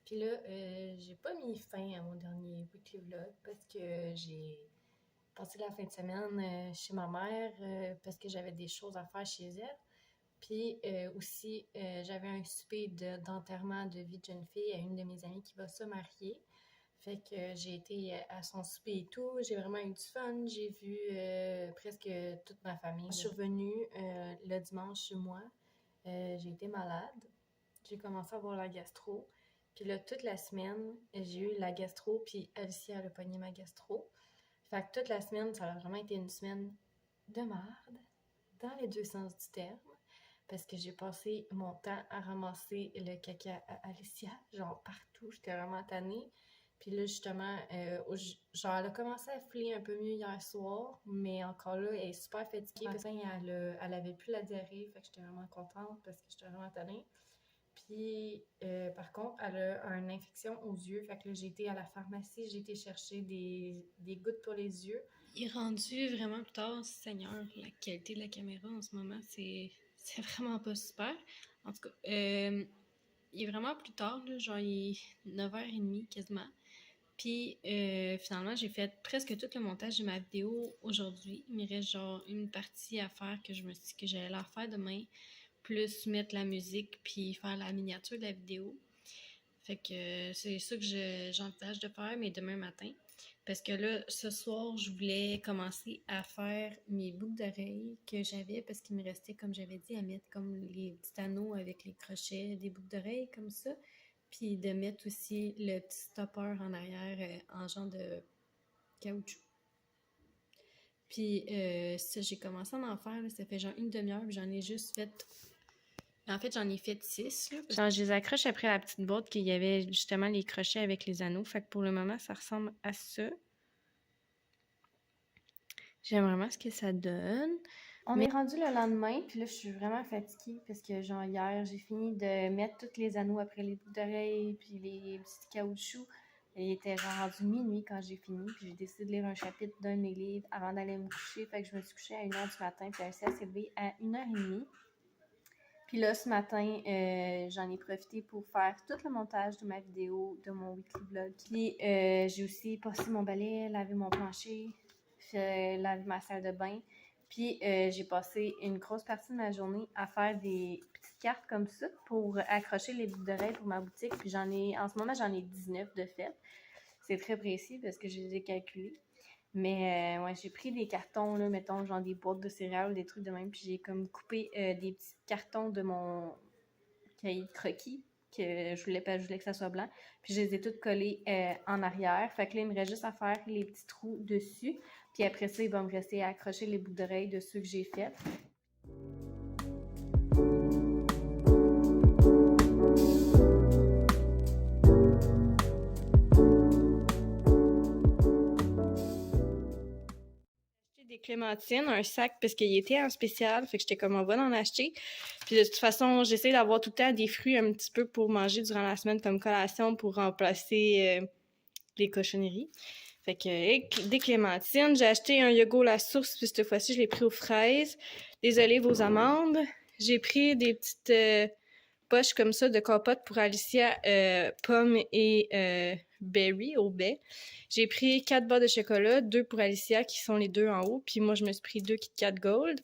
Puis là, j'ai pas mis fin à mon dernier weekly vlog parce que j'ai passé la fin de semaine chez ma mère parce que j'avais des choses à faire chez elle. Puis aussi, j'avais un souper d'enterrement de vie de jeune fille à une de mes amies qui va se marier. Fait que j'ai été à son souper et tout. J'ai vraiment eu du fun. J'ai vu presque toute ma famille. Je suis revenue le dimanche chez moi. J'ai été malade. J'ai commencé à avoir la gastro. Puis là, toute la semaine, j'ai eu la gastro, puis Alicia a pogné ma gastro. Fait que toute la semaine, ça a vraiment été une semaine de merde, dans les deux sens du terme, parce que j'ai passé mon temps à ramasser le caca à Alicia, genre partout, j'étais vraiment tannée. Puis là, justement, genre, elle a commencé à filer un peu mieux hier soir, mais encore là, elle est super fatiguée. Ce matin, elle avait plus la diarrhée, fait que j'étais vraiment contente parce que j'étais vraiment tannée. Puis, par contre, elle a une infection aux yeux. Fait que là, j'ai été à la pharmacie, j'ai été chercher des gouttes pour les yeux. Il est rendu vraiment plus tard, Seigneur. La qualité de la caméra en ce moment, c'est vraiment pas super. En tout cas, il est vraiment plus tard, là, genre il est 9h30 quasiment. Puis finalement, j'ai fait presque tout le montage de ma vidéo aujourd'hui. Il me reste genre une partie à faire que je me suis dit que j'allais la faire demain, plus mettre la musique puis faire la miniature de la vidéo. Fait que c'est ça que j'envisage de faire, mais demain matin. Parce que là, ce soir, je voulais commencer à faire mes boucles d'oreilles que j'avais parce qu'il me restait, comme j'avais dit, à mettre comme les petits anneaux avec les crochets, des boucles d'oreilles comme ça. Puis de mettre aussi le petit stopper en arrière en genre de caoutchouc. Puis ça, j'ai commencé à en faire, là, ça fait genre une demi-heure, puis j'en ai juste fait... En fait, j'en ai fait 6. Là, genre, je les accroche après la petite boîte qu'il y avait justement les crochets avec les anneaux. Fait que pour le moment, ça ressemble à ça. J'aime vraiment ce que ça donne. On est rendu le lendemain, puis là, je suis vraiment fatiguée parce que, genre, hier, j'ai fini de mettre tous les anneaux après les boucles d'oreilles, puis les petits caoutchoucs. Il était genre rendu minuit quand j'ai fini, puis j'ai décidé de lire un chapitre d'un de mes livres avant d'aller me coucher. Fait que je me suis couchée à 1h du matin, puis Alicia s'est levée à 1h30. Puis là, ce matin, j'en ai profité pour faire tout le montage de ma vidéo, de mon weekly vlog. Puis j'ai aussi passé mon balai, lavé mon plancher, lavé ma salle de bain. Puis j'ai passé une grosse partie de ma journée à faire des petites cartes comme ça pour accrocher les boucles d'oreilles pour ma boutique. Puis en ce moment, j'en ai 19 de fait. C'est très précis parce que je les ai calculés. Mais ouais, j'ai pris des cartons, là, mettons, genre des boîtes de céréales, des trucs de même, puis j'ai comme coupé des petits cartons de mon cahier de croquis, que je voulais que ça soit blanc, puis je les ai toutes collés en arrière. Fait que là, il me reste juste à faire les petits trous dessus, puis après ça, il va me rester à accrocher les boucles d'oreilles de ceux que j'ai faits. Des clémentines, un sac, parce qu'il était en spécial, fait que j'étais comme, on va en acheter. Puis de toute façon, j'essaie d'avoir tout le temps des fruits un petit peu pour manger durant la semaine comme collation pour remplacer les cochonneries. Fait que des clémentines, j'ai acheté un yogourt La Source, puis cette fois-ci, je l'ai pris aux fraises, des olives aux amandes. J'ai pris des petites poches comme ça de compote pour Alicia, pommes et berry au baie. J'ai pris 4 barres de chocolat, 2 pour Alicia qui sont les 2 en haut, puis moi je me suis pris 2 Kit Kat Gold.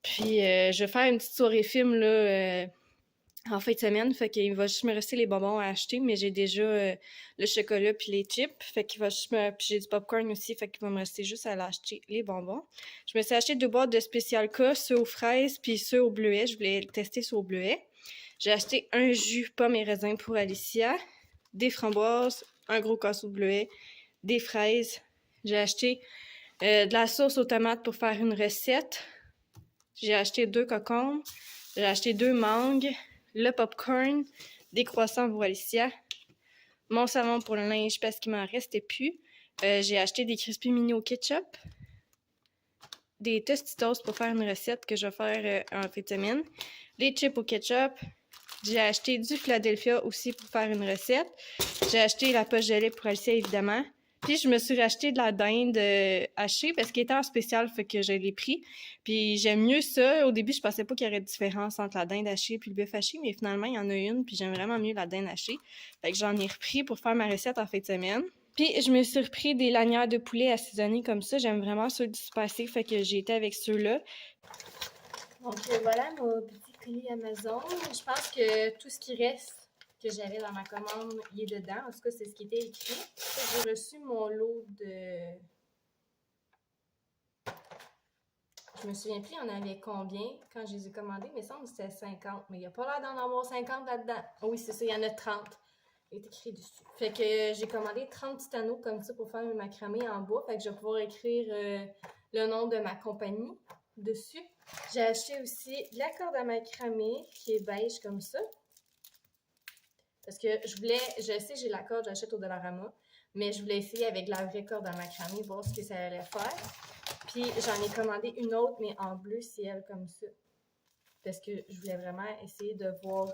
Puis je vais faire une petite soirée film là en fin de semaine, fait qu'il va juste me rester les bonbons à acheter, mais j'ai déjà le chocolat puis les chips, fait qu'il va juste puis j'ai du popcorn aussi, fait qu'il va me rester juste à l'acheter les bonbons. Je me suis acheté 2 boîtes de Spécial K, ceux aux fraises puis ceux au bleuet, je voulais tester ceux au bleuet. J'ai acheté un jus pomme et raisin pour Alicia, des framboises, un gros casseau de bleuet, des fraises. J'ai acheté de la sauce aux tomates pour faire une recette. J'ai acheté 2 cocombes. J'ai acheté 2 mangues, le popcorn, des croissants pour Alicia, mon savon pour le linge parce qu'il m'en restait plus. J'ai acheté des crispy mini au ketchup, des Tostitos pour faire une recette que je vais faire en fin de semaine, les chips au ketchup. J'ai acheté du Philadelphia aussi pour faire une recette. J'ai acheté la poche de lait pour Alicia, évidemment. Puis je me suis racheté de la dinde hachée parce qu'elle était en spécial, fait que je l'ai pris. Puis j'aime mieux ça. Au début, je pensais pas qu'il y aurait de différence entre la dinde hachée puis le bœuf haché, mais finalement, il y en a une, puis j'aime vraiment mieux la dinde hachée. Fait que j'en ai repris pour faire ma recette en fin de semaine. Puis je me suis repris des lanières de poulet assaisonnés comme ça. J'aime vraiment ceux du passé, fait que j'ai été avec ceux-là. Donc voilà mon petit colis Amazon. Je pense que tout ce qui reste que j'avais dans ma commande, il est dedans. En tout cas, c'est ce qui était écrit. J'ai reçu mon lot de... Je me souviens plus, il y en avait combien quand je les ai commandés, mais ça, c'était 50. Mais il n'y a pas l'air d'en avoir 50 là-dedans. Oh oui, c'est ça, il y en a 30. Il est écrit dessus. Fait que j'ai commandé 30 petits anneaux comme ça pour faire mes macramés en bois. Fait que je vais pouvoir écrire le nom de ma compagnie dessus. J'ai acheté aussi de la corde à macramé qui est beige comme ça. Parce que je sais j'ai la corde, j'achète au Dollarama, mais je voulais essayer avec la vraie corde à macramé, voir ce que ça allait faire. Puis j'en ai commandé une autre, mais en bleu ciel comme ça. Parce que je voulais vraiment essayer de voir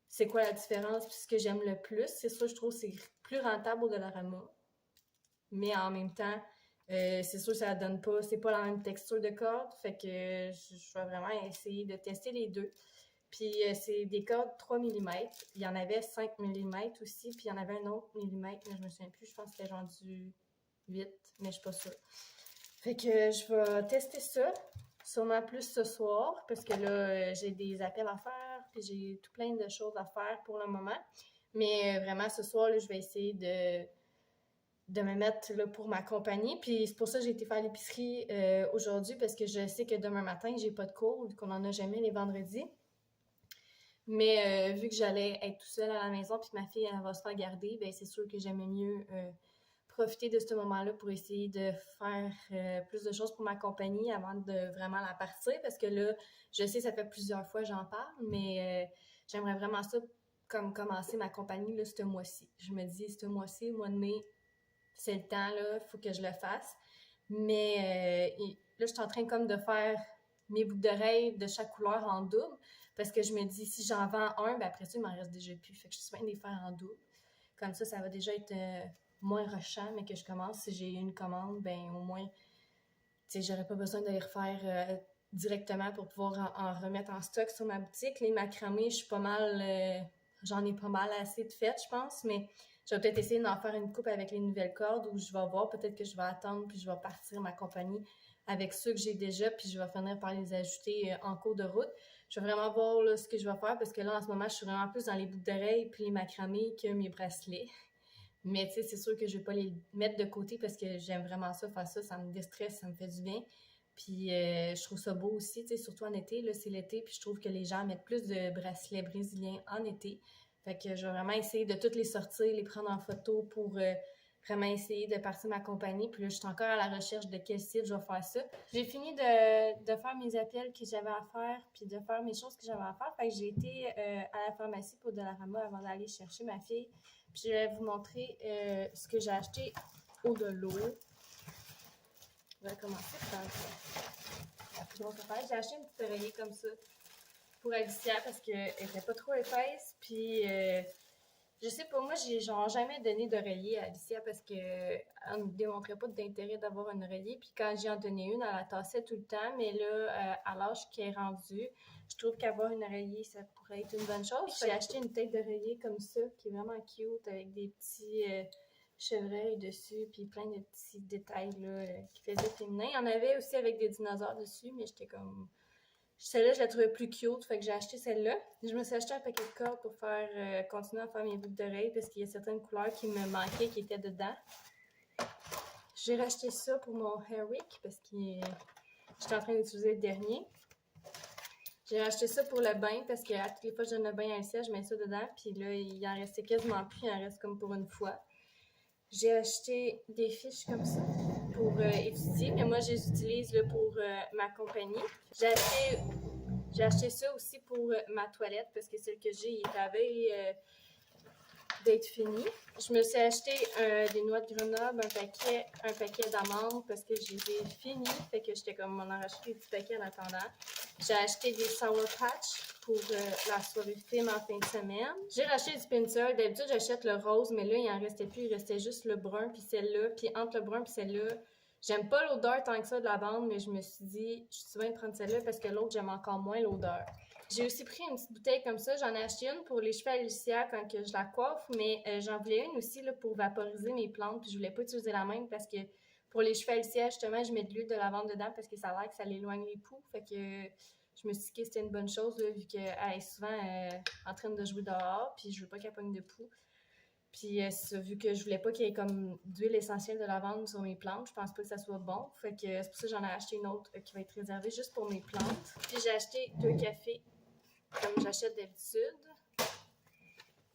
c'est quoi la différence. Puis ce que j'aime le plus, c'est sûr, je trouve que c'est plus rentable au Dollarama. Mais en même temps, c'est sûr que ça donne pas, c'est pas la même texture de corde. Fait que je vais vraiment essayer de tester les deux. Puis c'est des cordes 3 mm. Il y en avait 5 mm aussi, puis il y en avait un autre millimètre, mais je me souviens plus. Je pense que c'était genre du 8, mais je suis pas sûre. Fait que je vais tester ça, sûrement plus ce soir, parce que là, j'ai des appels à faire, puis j'ai tout plein de choses à faire pour le moment. Mais vraiment, ce soir, là, je vais essayer de me mettre là, pour ma compagnie. Puis c'est pour ça que j'ai été faire l'épicerie aujourd'hui, parce que je sais que demain matin, j'ai pas de cours, vu qu'on en a jamais les vendredis. Mais vu que j'allais être tout seule à la maison puis ma fille elle va se faire garder, ben c'est sûr que j'aimais mieux profiter de ce moment-là pour essayer de faire plus de choses pour ma compagnie avant de vraiment la partir parce que là, je sais ça fait plusieurs fois que j'en parle, mais j'aimerais vraiment ça comme commencer ma compagnie là, ce mois-ci. Je me dis, ce mois-ci, mois de mai, c'est le temps, là, il faut que je le fasse. Mais là, je suis en train comme de faire mes boucles d'oreilles de chaque couleur en double. Parce que je me dis, si j'en vends un, ben après ça, il m'en reste déjà plus. Fait que je suis bien de les faire en double. Comme ça va déjà être moins rushant, mais que je commence. Si j'ai une commande, ben au moins, tu sais, j'aurais pas besoin de les refaire directement pour pouvoir en remettre en stock sur ma boutique. Les macramés, je suis pas mal, j'en ai pas mal assez de faites, je pense, mais je vais peut-être essayer d'en faire une coupe avec les nouvelles cordes où je vais voir, peut-être que je vais attendre puis je vais partir ma compagnie avec ceux que j'ai déjà puis je vais finir par les ajouter en cours de route. Je vais vraiment voir là, ce que je vais faire parce que là, en ce moment, je suis vraiment plus dans les boucles d'oreilles puis les macramés que mes bracelets. Mais tu sais, c'est sûr que je vais pas les mettre de côté parce que j'aime vraiment ça, faire ça, ça me déstresse, ça me fait du bien. Puis je trouve ça beau aussi, tu sais, surtout en été, là, c'est l'été, puis je trouve que les gens mettent plus de bracelets brésiliens en été. Fait que je vais vraiment essayer de toutes les sortir, les prendre en photo pour vraiment essayer de partir ma compagnie. Puis là, je suis encore à la recherche de quel site je vais faire ça. J'ai fini de faire mes appels que j'avais à faire, puis de faire mes choses que j'avais à faire. Fait que j'ai été à la pharmacie pour Dollarama avant d'aller chercher ma fille. Puis je vais vous montrer ce que j'ai acheté au de l'eau. On va commencer par j'ai acheté une petite oreiller comme ça pour Alicia parce qu'elle était pas trop épaisse. Puis je sais pas, moi j'ai genre jamais donné d'oreiller à Alicia parce qu'elle ne démontrait pas d'intérêt d'avoir une oreiller. Puis quand j'y en donnais une, elle la tassait tout le temps. Mais là, à l'âge qu'elle est rendue, je trouve qu'avoir une oreiller, ça pourrait être une bonne chose. J'ai acheté une tête d'oreiller comme ça qui est vraiment cute avec des petits chevreuils dessus, puis plein de petits détails là, qui faisaient féminin. Il y en avait aussi avec des dinosaures dessus, mais j'étais comme... Celle-là, je la trouvais plus cute, fait que j'ai acheté celle-là. Je me suis acheté un paquet de cordes pour faire continuer à faire mes boucles d'oreilles parce qu'il y a certaines couleurs qui me manquaient qui étaient dedans. J'ai racheté ça pour mon Hair Week parce que j'étais en train d'utiliser le dernier. J'ai racheté ça pour le bain parce que à toutes les fois que je donne le bain à Alicia, je mets ça dedans. Puis là, il en restait quasiment plus, il en reste comme pour une fois. J'ai acheté des fiches comme ça pour étudier, mais moi, je les utilise là, pour ma compagnie. J'ai acheté ça aussi pour ma toilette parce que celle que j'ai, il est à veille d'être fini. Je me suis acheté des noix de Grenoble, un paquet d'amandes parce que j'ai fini. Fait que j'étais comme, on en racheté des petits paquets en attendant. J'ai acheté des Sour Patch pour la soirée film en fin de semaine. J'ai racheté du Pinsel. D'habitude, j'achète le rose, mais là, il en restait plus. Il restait juste le brun puis celle-là. Puis entre le brun puis celle-là, j'aime pas l'odeur tant que ça de lavande, mais je me suis dit, je suis bien de prendre celle-là parce que l'autre, j'aime encore moins l'odeur. J'ai aussi pris une petite bouteille comme ça. J'en ai acheté une pour les cheveux à Alicia quand que je la coiffe, mais j'en voulais une aussi là, pour vaporiser mes plantes. Puis je voulais pas utiliser la même parce que pour les cheveux à Alicia, justement, je mets de l'huile de lavande dedans parce que ça a l'air que ça l'éloigne les poux. Fait que je me suis dit que c'était une bonne chose là, vu qu'elle est souvent en train de jouer dehors. Puis je veux pas qu'elle pogne de poux. Puis vu que je voulais pas qu'il y ait comme d'huile essentielle de lavande sur mes plantes, je pense pas que ça soit bon. Fait que c'est pour ça que j'en ai acheté une autre qui va être réservée juste pour mes plantes. Puis j'ai acheté 2 cafés comme j'achète d'habitude.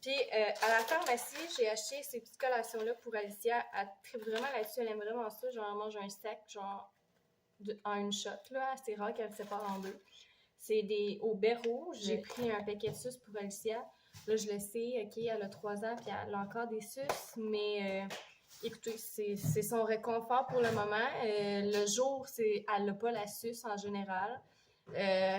Puis à la pharmacie, j'ai acheté ces petites collations-là pour Alicia. Elle tripe vraiment là-dessus, elle aime vraiment ça. Genre, elle mange un sac genre en une shot, là. C'est rare qu'elle le sépare en deux. C'est au baies rouges. J'ai pris un paquet de suces pour Alicia. Là, je le sais, OK, elle a 3 ans, puis elle a encore des suces, mais écoutez, c'est son réconfort pour le moment. Le jour, elle n'a pas la suce en général.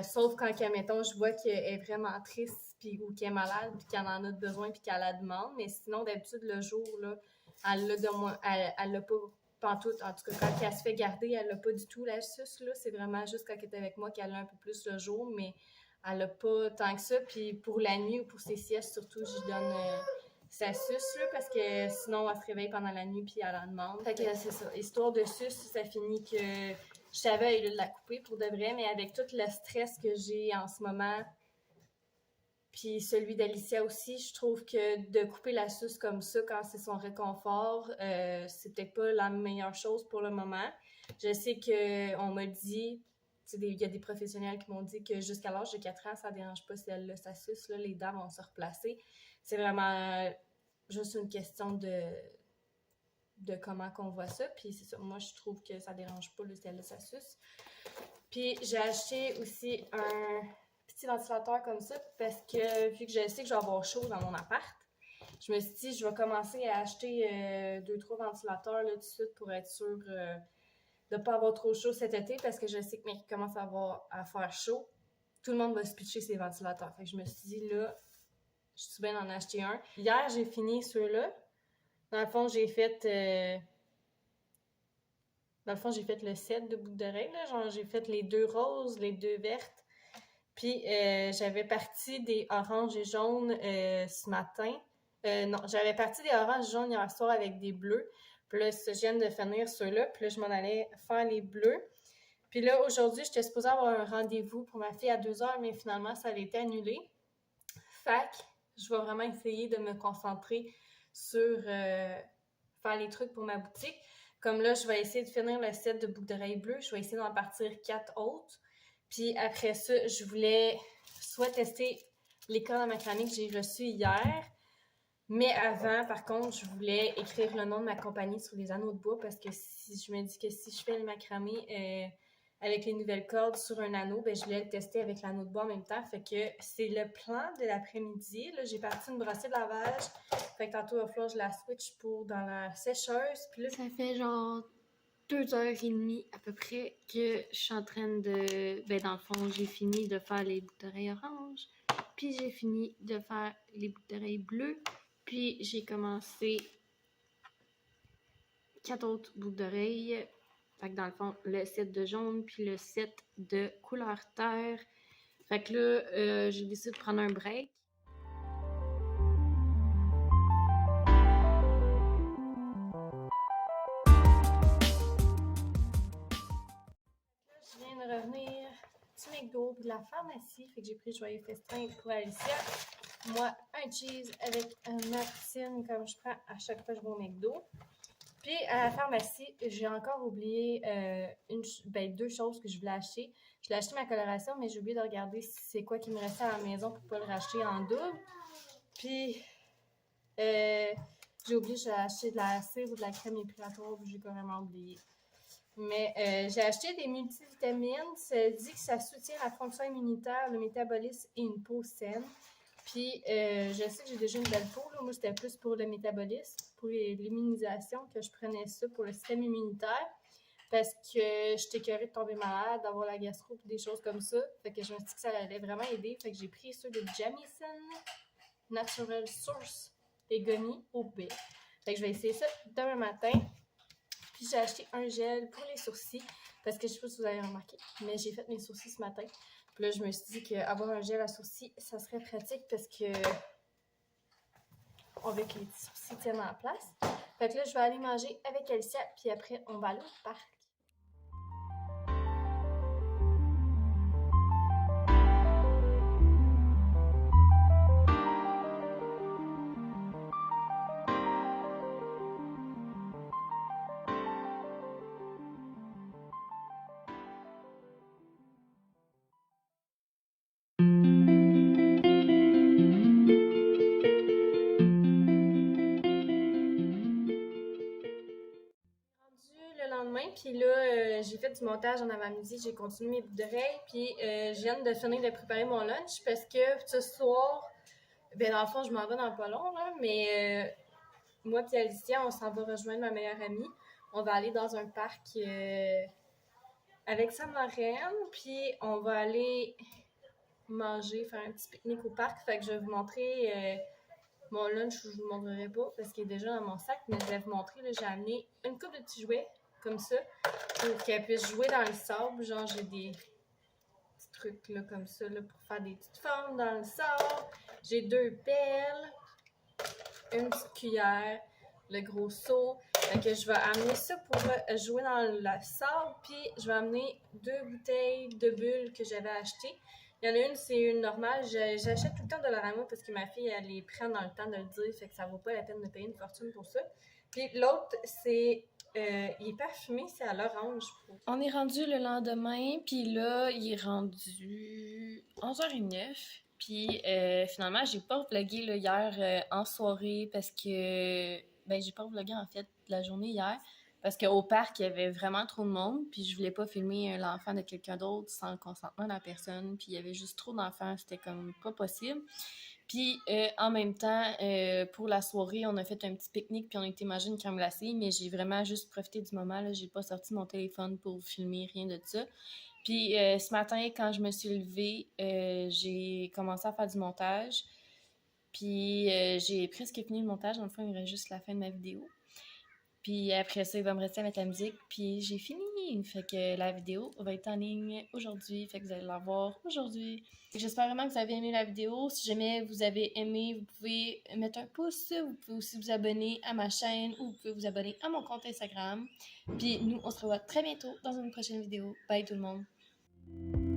Sauf quand, mettons, je vois qu'elle est vraiment triste ou qu'elle est malade, puis qu'elle en a besoin, puis qu'elle la demande. Mais sinon, d'habitude, le jour, là, elle l'a de moins, elle l'a pas pantoute. En tout cas, quand elle se fait garder, elle l'a pas du tout, la suce, là. C'est vraiment juste quand elle est avec moi qu'elle a un peu plus le jour, mais elle n'a pas tant que ça. Puis pour la nuit ou pour ses siestes, surtout, je lui donne sa suce, là, parce que sinon, elle se réveille pendant la nuit, puis elle en demande. Fait que c'est ça. Histoire de suce, ça finit que je savais de la couper pour de vrai, mais avec tout le stress que j'ai en ce moment, puis celui d'Alicia aussi, je trouve que de couper la suce comme ça quand c'est son réconfort, c'est peut-être pas la meilleure chose pour le moment. Je sais qu'on m'a dit, il y a des professionnels qui m'ont dit que jusqu'à l'âge de 4 ans, ça dérange pas si elle a sa suce, là, les dents vont se replacer. C'est vraiment juste une question de comment qu'on voit ça. Puis c'est ça, moi je trouve que ça dérange pas là, si elle a sa suce. Puis j'ai acheté aussi un petit ventilateur comme ça parce que vu que je sais que je vais avoir chaud dans mon appart, je me suis dit je vais commencer à acheter 2-3 ventilateurs là, tout de suite pour être sûre de ne pas avoir trop chaud cet été parce que je sais que quand il commence à faire chaud, tout le monde va se pitcher ses ventilateurs. Fait que je me suis dit là, je suis bien d'en acheter un. Hier, j'ai fini ceux-là. Dans le fond, j'ai fait le set de boucles d'oreilles. Genre, j'ai fait les 2 roses, les 2 vertes. Puis, j'avais parti des oranges et jaunes ce matin. Non, j'avais parti des oranges et jaunes hier soir avec des bleus. Puis là, je viens de finir ceux-là. Puis là, je m'en allais faire les bleus. Puis là, aujourd'hui, j'étais supposée avoir un rendez-vous pour ma fille à 2h, mais finalement, ça avait été annulé. Fait que je vais vraiment essayer de me concentrer sur faire les trucs pour ma boutique. Comme là, je vais essayer de finir le set de boucles d'oreilles bleues. Je vais essayer d'en partir 4 autres. Puis après ça, je voulais soit tester les cordes à macramé que j'ai reçues hier, mais avant, par contre, je voulais écrire le nom de ma compagnie sur les anneaux de bois parce que je me dis que si je fais le macramé avec les nouvelles cordes sur un anneau, ben je voulais le tester avec l'anneau de bois en même temps. Fait que c'est le plan de l'après-midi. Là, j'ai parti une brossée de lavage. Fait que tantôt, il va falloir que je la switch pour dans la sécheuse. Puis là, ça fait genre 2h30 à peu près que je suis en train de... Ben dans le fond, j'ai fini de faire les boucles d'oreilles oranges. Puis j'ai fini de faire les boucles d'oreilles bleues. Puis j'ai commencé 4 autres boucles d'oreilles. Fait que dans le fond, le set de jaune, puis le set de couleur terre. Fait que là, j'ai décidé de prendre un break. je viens de revenir du McDo de la pharmacie. Fait que j'ai pris Joyeux Festin pour Alicia. Moi, un cheese avec une poutine comme je prends à chaque fois que je vais au McDo. Puis à la pharmacie, j'ai encore oublié 2 choses que je voulais acheter. Je voulais acheter ma coloration, mais j'ai oublié de regarder c'est quoi qui me restait à la maison pour ne pas le racheter en double. Puis j'ai oublié, j'ai acheté de la cire ou de la crème épilatoire, j'ai carrément oublié. Mais j'ai acheté des multivitamines. Ça dit que ça soutient la fonction immunitaire, le métabolisme et une peau saine. Puis, je sais que j'ai déjà une belle peau. Là. Moi, c'était plus pour le métabolisme, pour l'immunisation, que je prenais ça pour le système immunitaire. parce que j'étais écœurée de tomber malade, d'avoir la gastro et des choses comme ça. Fait que je me suis dit que ça allait vraiment aider. Fait que j'ai pris ceux de Jamieson Natural Source et gummy au B. Fait que je vais essayer ça demain matin. Puis j'ai acheté un gel pour les sourcils parce que je sais pas si vous avez remarqué, mais j'ai fait mes sourcils ce matin. Puis là, je me suis dit qu'avoir un gel à sourcils, ça serait pratique parce que on veut que les petits sourcils tiennent en place. Fait que là, je vais aller manger avec Alicia, puis après, on va aller au parc. Le lendemain, puis là, j'ai fait du montage en avant-midi, j'ai continué mes boucles d'oreilles, puis je viens de finir de préparer mon lunch parce que ce soir, ben dans le fond, je m'en vais dans pas long, là, mais moi puis Alicia, on s'en va rejoindre ma meilleure amie. On va aller dans un parc avec sa marraine, puis on va aller manger, faire un petit pique-nique au parc. Fait que je vais vous montrer mon lunch, je vous le montrerai pas parce qu'il est déjà dans mon sac, mais je vais vous montrer, là, j'ai amené une couple de petits jouets comme ça pour qu'elle puisse jouer dans le sable. Genre, j'ai des petits trucs là, comme ça là, pour faire des petites formes dans le sable. J'ai 2 pelles, une petite cuillère, le gros seau. Fait que je vais amener ça pour jouer dans le sable. Puis je vais amener 2 bouteilles de bulles que j'avais achetées. Il y en a une, c'est une normale. J'achète tout le temps de Dollarama parce que ma fille, elle les prend dans le temps de le dire. Fait que ça vaut pas la peine de payer une fortune pour ça. Puis l'autre, c'est... il est parfumé, c'est à l'orange. On est rendu le lendemain, puis là, il est rendu 11h09. Puis finalement, j'ai pas vlogué là, hier en soirée parce que... Ben, j'ai pas vlogué en fait la journée hier parce qu'au parc, il y avait vraiment trop de monde, puis je voulais pas filmer l'enfant de quelqu'un d'autre sans le consentement de la personne, puis il y avait juste trop d'enfants, c'était comme pas possible. Puis en même temps, pour la soirée, on a fait un petit pique-nique puis on a été manger une crème glacée, mais j'ai vraiment juste profité du moment. Là, j'ai pas sorti mon téléphone pour filmer, rien de ça. Puis ce matin, quand je me suis levée, j'ai commencé à faire du montage. Puis j'ai presque fini le montage. Dans le fond, il me reste juste la fin de ma vidéo. Puis après ça, il va me rester à mettre la musique. Puis j'ai fini. Fait que la vidéo va être en ligne aujourd'hui. Fait que vous allez la voir aujourd'hui. J'espère vraiment que vous avez aimé la vidéo. Si jamais vous avez aimé, vous pouvez mettre un pouce. Vous pouvez aussi vous abonner à ma chaîne ou vous pouvez vous abonner à mon compte Instagram. Puis nous, on se revoit très bientôt dans une prochaine vidéo. Bye tout le monde.